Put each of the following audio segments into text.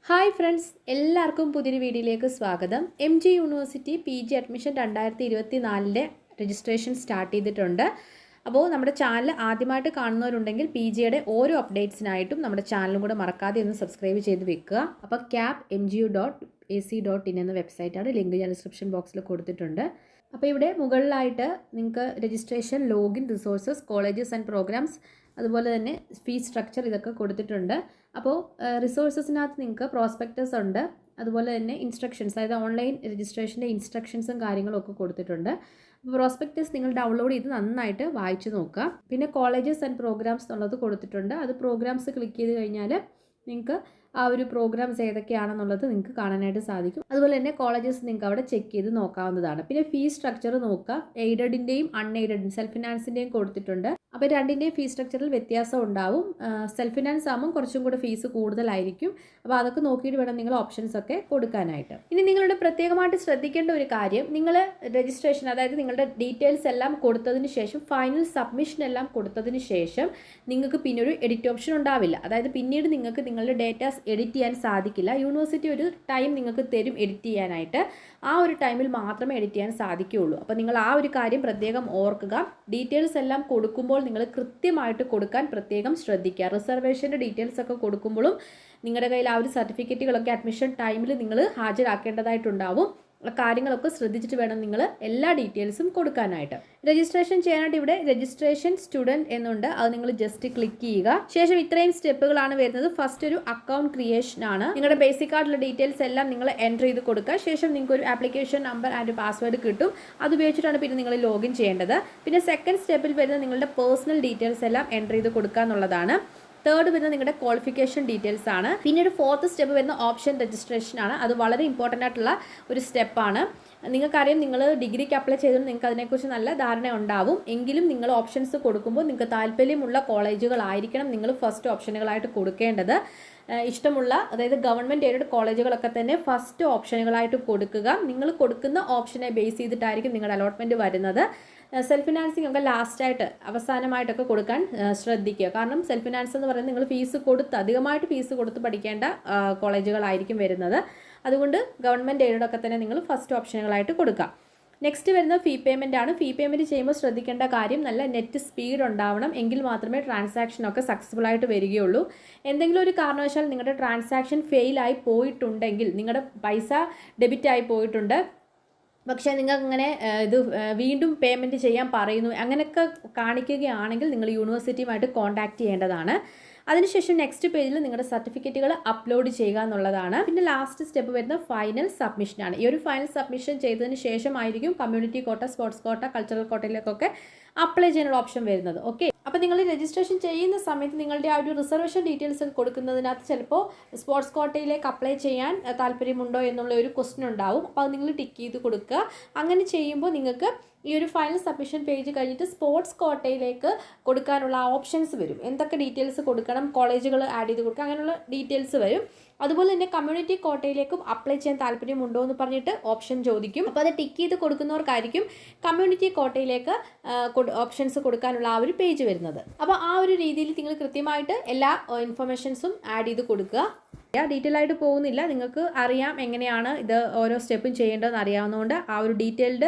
Hi friends, എല്ലാവർക്കും പുതിയൊരു വീഡിയോയിലേക്ക് സ്വാഗതം. MG university PG admission 2024 registration start ചെയ്തിട്ടുണ്ട്. അപ്പോൾ നമ്മുടെ ചാനൽ ആദ്യമായിട്ട് കാണുന്നവരുണ്ടെങ്കിൽ PGയുടെ ഓരോ അപ്ഡേറ്റ്സിനായിട്ടും നമ്മുടെ ചാനലും കൂടെ മറക്കാതെ ഒന്ന് സബ്സ്ക്രൈബ് ചെയ്ത് വെക്കുക. അപ്പോൾ capmgu.ac.in എന്ന വെബ്സൈറ്റാണ്, ലിങ്ക് ഞാൻ ഡിസ്ക്രിപ്ഷൻ ബോക്സിൽ കൊടുത്തിട്ടുണ്ട്. അപ്പോൾ ഇവിടെ മുകളിലായിട്ട് നിങ്ങൾക്ക് registration, login, resources, colleges and programmes, അതുപോലെ തന്നെ ഫീസ് സ്ട്രക്ചർ ഇതൊക്കെ കൊടുത്തിട്ടുണ്ട്. അപ്പോൾ റിസോഴ്സസിനകത്ത് നിങ്ങൾക്ക് പ്രോസ്പെക്ടസ് ഉണ്ട്, അതുപോലെ തന്നെ ഇൻസ്ട്രക്ഷൻസ്, അതായത് ഓൺലൈൻ രജിസ്ട്രേഷൻ്റെ ഇൻസ്ട്രക്ഷൻസും കാര്യങ്ങളും ഒക്കെ കൊടുത്തിട്ടുണ്ട്. അപ്പോൾ പ്രോസ്പെക്ടസ് നിങ്ങൾ ഡൗൺലോഡ് ചെയ്ത് നന്നായിട്ട് വായിച്ചു നോക്കുക. പിന്നെ കോളേജസ് ആൻഡ് പ്രോഗ്രാംസ് എന്നുള്ളത് കൊടുത്തിട്ടുണ്ട്. അത് പ്രോഗ്രാംസ് ക്ലിക്ക് ചെയ്ത് കഴിഞ്ഞാൽ നിങ്ങൾക്ക് ആ ഒരു പ്രോഗ്രാംസ് ഏതൊക്കെയാണെന്നുള്ളത് നിങ്ങൾക്ക് കാണാനായിട്ട് സാധിക്കും. അതുപോലെ തന്നെ കോളേജസ് നിങ്ങൾക്ക് അവിടെ ചെക്ക് ചെയ്ത് നോക്കാവുന്നതാണ്. പിന്നെ ഫീസ് സ്ട്രക്ചർ നോക്കുക. എയ്ഡഡിൻ്റെയും അൺഎയ്ഡഡ് സെൽഫ് ഫിനാൻസിൻ്റെയും കൊടുത്തിട്ടുണ്ട്. അപ്പോൾ രണ്ടിൻ്റെയും ഫീസ് സ്ട്രക്ചറിൽ വ്യത്യാസം ഉണ്ടാവും. സെൽഫ് ഫിനാൻസ് ആകുമ്പോൾ കുറച്ചും കൂടെ ഫീസ് കൂടുതലായിരിക്കും. അപ്പോൾ അതൊക്കെ നോക്കിയിട്ട് വേണം നിങ്ങൾ ഓപ്ഷൻസ് ഒക്കെ കൊടുക്കാനായിട്ട്. ഇനി നിങ്ങളുടെ പ്രത്യേകമായിട്ട് ശ്രദ്ധിക്കേണ്ട ഒരു കാര്യം, നിങ്ങൾ രജിസ്ട്രേഷൻ, അതായത് നിങ്ങളുടെ ഡീറ്റെയിൽസ് എല്ലാം കൊടുത്തതിന് ശേഷം, ഫൈനൽ സബ്മിഷൻ എല്ലാം കൊടുത്തതിന് ശേഷം നിങ്ങൾക്ക് പിന്നെ ഒരു എഡിറ്റ് ഓപ്ഷൻ ഉണ്ടാവില്ല. അതായത് പിന്നീട് നിങ്ങൾക്ക് നിങ്ങളുടെ ഡേറ്റാസ് എഡിറ്റ് ചെയ്യാൻ സാധിക്കില്ല. യൂണിവേഴ്സിറ്റി ഒരു ടൈം നിങ്ങൾക്ക് തരും എഡിറ്റ് ചെയ്യാനായിട്ട്. ആ ഒരു ടൈമിൽ മാത്രമേ എഡിറ്റ് ചെയ്യാൻ സാധിക്കുകയുള്ളൂ. അപ്പോൾ നിങ്ങൾ ആ ഒരു കാര്യം പ്രത്യേകം ഓർക്കുക. ഡീറ്റെയിൽസ് എല്ലാം കൊടുക്കുമ്പോൾ നിങ്ങൾ കൃത്യമായിട്ട് കൊടുക്കാൻ പ്രത്യേകം ശ്രദ്ധിക്കുക. റിസർവേഷൻ്റെ ഡീറ്റെയിൽസ് ഒക്കെ കൊടുക്കുമ്പോഴും നിങ്ങളുടെ കയ്യിൽ ആ ഒരു സർട്ടിഫിക്കറ്റുകളൊക്കെ അഡ്മിഷൻ ടൈമിൽ നിങ്ങൾ ഹാജരാക്കേണ്ടതായിട്ടുണ്ടാവും. കാര്യങ്ങളൊക്കെ ശ്രദ്ധിച്ചിട്ട് വേണം നിങ്ങൾ എല്ലാ ഡീറ്റെയിൽസും കൊടുക്കാനായിട്ട്. രജിസ്ട്രേഷൻ ചെയ്യാനായിട്ട് ഇവിടെ രജിസ്ട്രേഷൻ സ്റ്റുഡൻറ് എന്നുണ്ട്. അത് നിങ്ങൾ ജസ്റ്റ് ക്ലിക്ക് ചെയ്യുക. ശേഷം ഇത്രയും സ്റ്റെപ്പുകളാണ് വരുന്നത്. ഫസ്റ്റ് ഒരു അക്കൗണ്ട് ക്രിയേഷൻ ആണ്. നിങ്ങളുടെ ബേസിക് ആയിട്ടുള്ള ഡീറ്റെയിൽസ് എല്ലാം നിങ്ങൾ എൻ്റർ ചെയ്ത് കൊടുക്കുക. ശേഷം നിങ്ങൾക്ക് ഒരു ആപ്ലിക്കേഷൻ നമ്പർ ആൻഡ് പാസ്വേഡ് കിട്ടും. അത് ഉപയോഗിച്ചിട്ടാണ് പിന്നെ നിങ്ങൾ ലോഗിൻ ചെയ്യേണ്ടത്. പിന്നെ സെക്കൻഡ് സ്റ്റെപ്പിൽ വരുന്ന നിങ്ങളുടെ പേഴ്സണൽ ഡീറ്റെയിൽസ് എല്ലാം എൻ്റർ ചെയ്ത് കൊടുക്കുക എന്നുള്ളതാണ്. തേർഡ് വരുന്നത് നിങ്ങളുടെ ക്വാളിഫിക്കേഷൻ ഡീറ്റെയിൽസ് ആണ്. പിന്നീട് ഫോർത്ത് സ്റ്റെപ്പ് വരുന്ന ഓപ്ഷൻ രജിസ്ട്രേഷൻ ആണ്. അത് വളരെ ഇമ്പോർട്ടൻ്റ് ആയിട്ടുള്ള ഒരു സ്റ്റെപ്പാണ്. നിങ്ങൾക്കറിയാം, നിങ്ങൾ ഡിഗ്രിക്ക് അപ്ലൈ ചെയ്തുകൊണ്ട് നിങ്ങൾക്ക് അതിനെക്കുറിച്ച് നല്ല ധാരണ ഉണ്ടാവും. എങ്കിലും നിങ്ങൾ ഓപ്ഷൻസ് കൊടുക്കുമ്പോൾ നിങ്ങൾക്ക് താല്പര്യമുള്ള കോളേജുകളായിരിക്കണം നിങ്ങൾ ഫസ്റ്റ് ഓപ്ഷനുകളായിട്ട് കൊടുക്കേണ്ടത്. ഇഷ്ടമുള്ള, അതായത് ഗവൺമെൻറ് എയ്ഡഡ് കോളേജുകളൊക്കെ തന്നെ ഫസ്റ്റ് ഓപ്ഷനുകളായിട്ട് കൊടുക്കുക. നിങ്ങൾ കൊടുക്കുന്ന ഓപ്ഷനെ ബേസ് ചെയ്തിട്ടായിരിക്കും നിങ്ങളുടെ അലോട്ട്മെൻറ്റ് വരുന്നത്. സെൽഫ് ഫിനാൻസിങ് ഒക്കെ ലാസ്റ്റായിട്ട്, അവസാനമായിട്ടൊക്കെ കൊടുക്കാൻ ശ്രദ്ധിക്കുക. കാരണം സെൽഫ് ഫിനാൻസ് എന്ന് പറയുന്നത് നിങ്ങൾ ഫീസ് കൊടുത്ത്, അധികമായിട്ട് ഫീസ് കൊടുത്ത് പഠിക്കേണ്ട കോളേജുകളായിരിക്കും വരുന്നത്. അതുകൊണ്ട് ഗവൺമെൻറ് എയ്ഡഡൊക്കെ തന്നെ നിങ്ങൾ ഫസ്റ്റ് ഓപ്ഷനുകളായിട്ട് കൊടുക്കുക. നെക്സ്റ്റ് വരുന്ന ഫീ പേയ്മെൻ്റ് ആണ്. ഫീ പേയ്മെൻറ്റ് ചെയ്യുമ്പോൾ ശ്രദ്ധിക്കേണ്ട കാര്യം, നല്ല നെറ്റ് സ്പീഡ് ഉണ്ടാവണം. എങ്കിൽ മാത്രമേ ട്രാൻസാക്ഷനൊക്കെ സക്സസ്ഫുൾ ആയിട്ട് വരികയുള്ളൂ. എന്തെങ്കിലും ഒരു കാരണവശാൽ നിങ്ങളുടെ ട്രാൻസാക്ഷൻ ഫെയിലായി പോയിട്ടുണ്ടെങ്കിൽ, നിങ്ങളുടെ പൈസ ഡെബിറ്റ് ആയി പോയിട്ടുണ്ട്, പക്ഷേ നിങ്ങൾക്ക് അങ്ങനെ വീണ്ടും പേയ്മെൻറ്റ് ചെയ്യാൻ പറയുന്നു, അങ്ങനെയൊക്കെ കാണിക്കുകയാണെങ്കിൽ നിങ്ങൾ യൂണിവേഴ്സിറ്റിയുമായിട്ട് കോൺടാക്റ്റ് ചെയ്യേണ്ടതാണ്. അതിനുശേഷം നെക്സ്റ്റ് പേജിൽ നിങ്ങളുടെ സർട്ടിഫിക്കറ്റുകൾ അപ്ലോഡ് ചെയ്യുക എന്നുള്ളതാണ്. പിന്നെ ലാസ്റ്റ് സ്റ്റെപ്പ് വരുന്ന ഫൈനൽ സബ്മിഷനാണ്. ഈ ഒരു ഫൈനൽ സബ്മിഷൻ ചെയ്തതിന് ശേഷമായിരിക്കും community quota, sports quota, cultural കോട്ടയിലേക്കൊക്കെ അപ്ലൈ ചെയ്യാനുള്ള ഓപ്ഷൻ വരുന്നത്. ഓക്കെ, അപ്പോൾ നിങ്ങൾ രജിസ്ട്രേഷൻ ചെയ്യുന്ന സമയത്ത് നിങ്ങളുടെ ആ ഒരു റിസർവേഷൻ ഡീറ്റെയിൽസ് കൊടുക്കുന്നതിനകത്ത് ചിലപ്പോൾ സ്പോർട്സ് കോട്ടയിലേക്ക് അപ്ലൈ ചെയ്യാൻ താല്പര്യമുണ്ടോ എന്നുള്ള ഒരു ക്വസ്റ്റ്യൻ ഉണ്ടാവും. അപ്പോൾ അത് നിങ്ങൾ ടിക്ക് ചെയ്ത് കൊടുക്കുക. അങ്ങനെ ചെയ്യുമ്പോൾ നിങ്ങൾക്ക് ഈ ഒരു ഫൈനൽ സബ്മിഷൻ പേജ് കഴിഞ്ഞിട്ട് സ്പോർട്സ് കോട്ടയിലേക്ക് കൊടുക്കാനുള്ള ഓപ്ഷൻസ് വരും. എന്തൊക്കെ ഡീറ്റെയിൽസ് കൊടുക്കണം, കോളേജുകൾ ആഡ് ചെയ്ത് കൊടുക്കുക, അങ്ങനെയുള്ള ഡീറ്റെയിൽസ് വരും. അതുപോലെ തന്നെ കമ്മ്യൂണിറ്റി കോട്ടയിലേക്കും അപ്ലൈ ചെയ്യാൻ താല്പര്യമുണ്ടോ എന്ന് പറഞ്ഞിട്ട് ഓപ്ഷൻ ചോദിക്കും. അപ്പോൾ അത് ടിക്ക് ചെയ്ത് കൊടുക്കുന്നവർക്കായിരിക്കും കമ്മ്യൂണിറ്റി കോട്ടയിലേക്ക് ഓപ്ഷൻസ് കൊടുക്കാനുള്ള ആ ഒരു പേജ് വരുന്നത്. അപ്പോൾ ആ ഒരു രീതിയിൽ നിങ്ങൾ കൃത്യമായിട്ട് എല്ലാ ഇൻഫർമേഷൻസും ആഡ് ചെയ്ത് കൊടുക്കുക. ഡീറ്റെയിൽ ആയിട്ട് പോകുന്നില്ല, നിങ്ങൾക്ക് അറിയാം എങ്ങനെയാണ് ഇത് ഓരോ സ്റ്റെപ്പും ചെയ്യേണ്ടതെന്ന് അറിയാവുന്നതുകൊണ്ട് ആ ഒരു ഡീറ്റെയിൽഡ്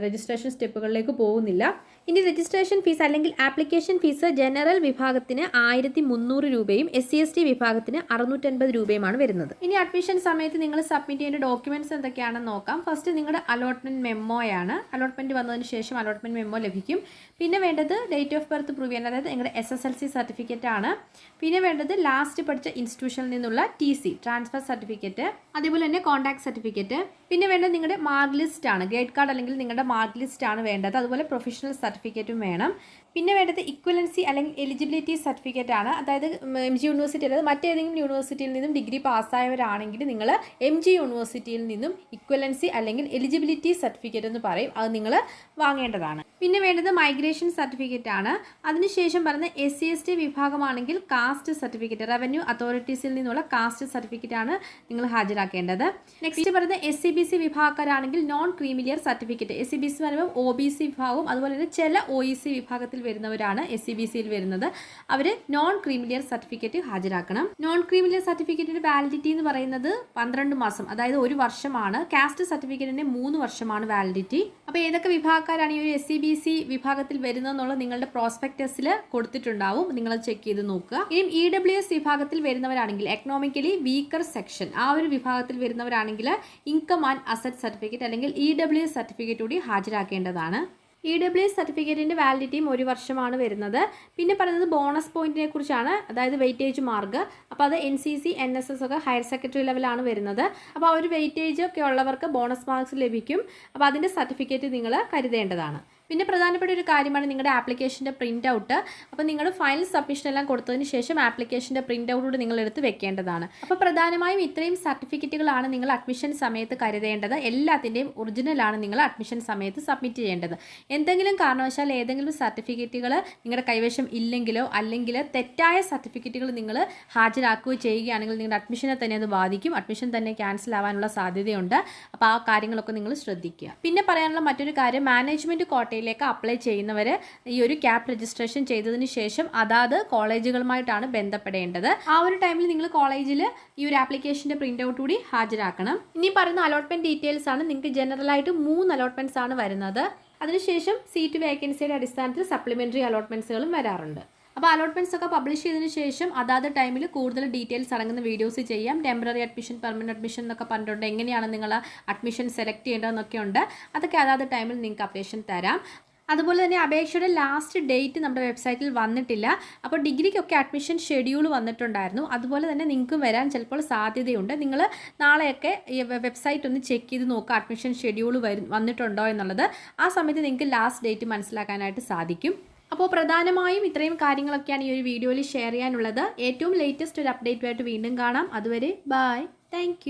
രജിസ്ട്രേഷൻ സ്റ്റെപ്പുകളിലേക്ക് പോകുന്നില്ല. ഇനി രജിസ്ട്രേഷൻ ഫീസ് അല്ലെങ്കിൽ ആപ്ലിക്കേഷൻ ഫീസ് ജനറൽ വിഭാഗത്തിന് 1300 രൂപയും SC/ST വിഭാഗത്തിന് 650 രൂപയുമാണ് വരുന്നത്. ഇനി അഡ്മിഷൻ സമയത്ത് നിങ്ങൾ സബ്മിറ്റ് ചെയ്യേണ്ട ഡോക്യുമെൻറ്റ്സ് എന്തൊക്കെയാണെന്ന് നോക്കാം. ഫസ്റ്റ് നിങ്ങളുടെ അലോട്ട്മെൻറ്റ് മെമ്മോയാണ്. അലോട്ട്മെൻറ്റ് വന്നതിന് ശേഷം അലോട്ട്മെൻറ്റ് മെമ്മോ ലഭിക്കും. പിന്നെ വേണ്ടത് ഡേറ്റ് ഓഫ് ബർത്ത് പ്രൂവ് ചെയ്യാൻ, അതായത് നിങ്ങളുടെ SSLC സർട്ടിഫിക്കറ്റ് ആണ്. പിന്നെ വേണ്ടത് ലാസ്റ്റ് പഠിച്ച ഇൻസ്റ്റിറ്റ്യൂഷനിൽ നിന്നുള്ള TC, ട്രാൻസ്ഫർ സർട്ടിഫിക്കറ്റ്, അതേപോലെ തന്നെ കോൺടാക്ട് സർട്ടിഫിക്കറ്റ്. പിന്നെ വേണ്ടത് നിങ്ങളുടെ മാർക്ക് ലിസ്റ്റ് ആണ്. ഗ്രേഡ് കാർഡ് അല്ലെങ്കിൽ നിങ്ങളുടെ മാർക്ക് ലിസ്റ്റ് ആണ് വേണ്ടത്. അതുപോലെ പ്രൊഫഷണൽ സർട്ടിഫിക്കറ്റും വേണം. പിന്നെ വേണ്ടത് ഇക്വലൻസി അല്ലെങ്കിൽ എലിജിബിലിറ്റി സർട്ടിഫിക്കറ്റ് ആണ്. അതായത് MG യൂണിവേഴ്സിറ്റി അല്ലാതെ മറ്റേതെങ്കിലും യൂണിവേഴ്സിറ്റിയിൽ നിന്നും ഡിഗ്രി പാസ്സായവരാണെങ്കിൽ നിങ്ങൾ MG യൂണിവേഴ്സിറ്റിയിൽ നിന്നും ഇക്വലൻസി അല്ലെങ്കിൽ എലിജിബിലിറ്റി സർട്ടിഫിക്കറ്റ് എന്ന് പറയും, അത് നിങ്ങൾ വാങ്ങേണ്ടതാണ്. പിന്നെ വേണ്ടത് മൈഗ്രേഷൻ സർട്ടിഫിക്കറ്റ് ആണ്. അതിനുശേഷം പറഞ്ഞ SC/ST വിഭാഗമാണെങ്കിൽ കാസ്റ്റ് സർട്ടിഫിക്കറ്റ്, റവന്യൂ അതോറിറ്റീസിൽ നിന്നുള്ള കാസ്റ്റ് സർട്ടിഫിക്കറ്റ് ആണ് നിങ്ങൾ ഹാജരാക്കേണ്ടത്. നെക്സ്റ്റ് പറയുന്നത് SCBC വിഭാഗക്കാരാണെങ്കിൽ നോൺ ക്രീമിലിയർ സർട്ടിഫിക്കറ്റ്. SCBC പറയുമ്പോൾ OBC വിഭാഗവും അതുപോലെ തന്നെ ചില OEC വിഭാഗത്തിൽ വരുന്നവരാണ് SCBCയിൽ വരുന്നത്. അവർ നോൺ ക്രീമിലിയർ സർട്ടിഫിക്കറ്റ് ഹാജരാക്കണം. നോൺ ക്രീമിലിയർ സർട്ടിഫിക്കറ്റിൻ്റെ വാലിഡിറ്റി എന്ന് പറയുന്നത് 12 മാസം, അതായത് 1 വർഷമാണ്. കാസ്റ്റ് സർട്ടിഫിക്കറ്റിന് 3 വർഷമാണ് വാലിഡിറ്റി. അപ്പോൾ ഏതൊക്കെ വിഭാഗക്കാരാണ് ഈ ഒരു SCBC വിഭാഗത്തിൽ വരുന്നതെന്നുള്ളത് നിങ്ങളുടെ പ്രോസ്പെക്ടസിൽ കൊടുത്തിട്ടുണ്ടാവും. നിങ്ങളത് ചെക്ക് ചെയ്ത് നോക്കുക. ഇനിയും EWS വിഭാഗത്തിൽ വരുന്നവരാണെങ്കിൽ എക്കണോമിക്കലി വീക്കർ സെക്ഷൻ, ആ ഒരു വിഭാഗത്തിൽ വരുന്നവരാണെങ്കിൽ ഇൻകം ആൻഡ് അസറ്റ് സർട്ടിഫിക്കറ്റ് അല്ലെങ്കിൽ EWS സർട്ടിഫിക്കറ്റ് കൂടി ഹാജരാക്കേണ്ടതാണ്. EWS സർട്ടിഫിക്കറ്റിൻ്റെ വാലിഡിറ്റിയും 1 വർഷമാണ് വരുന്നത്. പിന്നെ പറയുന്നത് ബോണസ് പോയിന്റിനെ കുറിച്ചാണ്, അതായത് വെയിറ്റേജ് മാർക്ക്. അപ്പോൾ അത് NCC NSS ഒക്കെ ഹയർ സെക്കൻഡറി ലെവലാണ് വരുന്നത്. അപ്പോൾ ആ ഒരു വെയിറ്റേജ് ഒക്കെ ഉള്ളവർക്ക് ബോണസ് മാർക്സ് ലഭിക്കും. അപ്പോൾ അതിൻ്റെ സർട്ടിഫിക്കറ്റ് നിങ്ങൾ കരുതേണ്ടതാണ്. പിന്നെ പ്രധാനപ്പെട്ട ഒരു കാര്യമാണ് നിങ്ങളുടെ ആപ്ലിക്കേഷൻ്റെ പ്രിൻ്റ് ഔട്ട്. അപ്പോൾ നിങ്ങൾ ഫൈനൽ സബ്മിഷൻ എല്ലാം കൊടുത്തതിന് ശേഷം ആപ്ലിക്കേഷൻ്റെ പ്രിൻ്റ് ഔട്ട് നിങ്ങൾ എടുത്ത് വെക്കേണ്ടതാണ്. അപ്പോൾ പ്രധാനമായും ഇത്രയും സർട്ടിഫിക്കറ്റുകളാണ് നിങ്ങൾ അഡ്മിഷൻ സമയത്ത് കരുതേണ്ടത്. എല്ലാത്തിൻ്റെയും ഒറിജിനലാണ് നിങ്ങൾ അഡ്മിഷൻ സമയത്ത് സബ്മിറ്റ് ചെയ്യേണ്ടത്. എന്തെങ്കിലും കാരണവശാൽ ഏതെങ്കിലും സർട്ടിഫിക്കറ്റുകൾ നിങ്ങളുടെ കൈവശം ഇല്ലെങ്കിലോ അല്ലെങ്കിൽ തെറ്റായ സർട്ടിഫിക്കറ്റുകൾ നിങ്ങൾ ഹാജരാക്കുകയോ ചെയ്യുകയാണെങ്കിൽ നിങ്ങളുടെ അഡ്മിഷനെ തന്നെ അത് ബാധിക്കും. അഡ്മിഷൻ തന്നെ ക്യാൻസൽ ആവാനുള്ള സാധ്യതയുണ്ട്. അപ്പോൾ ആ കാര്യങ്ങളൊക്കെ നിങ്ങൾ ശ്രദ്ധിക്കുക. പിന്നെ പറയാനുള്ള മറ്റൊരു കാര്യം, മാനേജ്മെൻറ്റ് കോട്ടയിലേക്ക് അപ്ലൈ ചെയ്യുന്നവർ ഈ ഒരു ക്യാപ് രജിസ്ട്രേഷൻ ചെയ്തതിന് ശേഷം അതാത് കോളേജുകളുമായിട്ടാണ് ബന്ധപ്പെടേണ്ടത്. ആ ഒരു ടൈമിൽ നിങ്ങൾ കോളേജിൽ ഈ ഒരു ആപ്ലിക്കേഷൻ്റെ പ്രിൻ്റ് ഔട്ട് കൂടി ഹാജരാക്കണം. ഇനി പറയുന്ന അലോട്ട്മെൻറ്റ് ഡീറ്റെയിൽസ് ആണ്. നിങ്ങൾക്ക് ജനറലായിട്ട് 3 അലോട്ട്മെൻറ്റ്സ് ആണ് വരുന്നത്. അതിനുശേഷം സീറ്റ് വേക്കൻസിയുടെ അടിസ്ഥാനത്തിൽ സപ്ലിമെൻ്ററി അലോട്ട്മെൻറ്റ്സുകളും വരാറുണ്ട്. അപ്പോൾ അലോട്ട്മെൻറ്റ്സ് ഒക്കെ പബ്ലിഷ് ചെയ്തതിന് ശേഷം അതാത് ടൈമിൽ കൂടുതൽ ഡീറ്റെയിൽസ് അടങ്ങുന്ന വീഡിയോസ് ചെയ്യാം. ടെമ്പററി അഡ്മിഷൻ, പെർമനന്റ് അഡ്മിഷൻ എന്നൊക്കെ പറഞ്ഞിട്ടുണ്ട്. എങ്ങനെയാണ് നിങ്ങൾ അഡ്മിഷൻ സെലക്ട് ചെയ്യേണ്ടതെന്നൊക്കെ ഉണ്ട്. അതൊക്കെ അതാത് ടൈമിൽ നിങ്ങൾക്ക് അപ്ഡേഷൻ തരാം. അതുപോലെ തന്നെ അപേക്ഷയുടെ ലാസ്റ്റ് ഡേറ്റ് നമ്മുടെ വെബ്സൈറ്റിൽ വന്നിട്ടില്ല. അപ്പോൾ ഡിഗ്രിക്കൊക്കെ അഡ്മിഷൻ ഷെഡ്യൂൾ വന്നിട്ടുണ്ടായിരുന്നു. അതുപോലെ തന്നെ നിങ്ങൾക്കും വരാൻ ചിലപ്പോൾ സാധ്യതയുണ്ട്. നിങ്ങൾ നാളെയൊക്കെ ഈ വെബ്സൈറ്റ് ഒന്ന് ചെക്ക് ചെയ്ത് നോക്കുക, അഡ്മിഷൻ ഷെഡ്യൂൾ വന്നിട്ടുണ്ടോ എന്നുള്ളത്. ആ സമയത്ത് നിങ്ങൾക്ക് ലാസ്റ്റ് ഡേറ്റ് മനസ്സിലാക്കാനായിട്ട് സാധിക്കും. അപ്പോൾ പ്രധാനമായും ഇത്രയും കാര്യങ്ങളൊക്കെയാണ് ഈ ഒരു വീഡിയോയിൽ ഷെയർ ചെയ്യാനുള്ളത്. ഏറ്റവും ലേറ്റസ്റ്റ് ഒരു അപ്ഡേറ്റുമായിട്ട് വീണ്ടും കാണാം. അതുവരെ ബൈ, താങ്ക്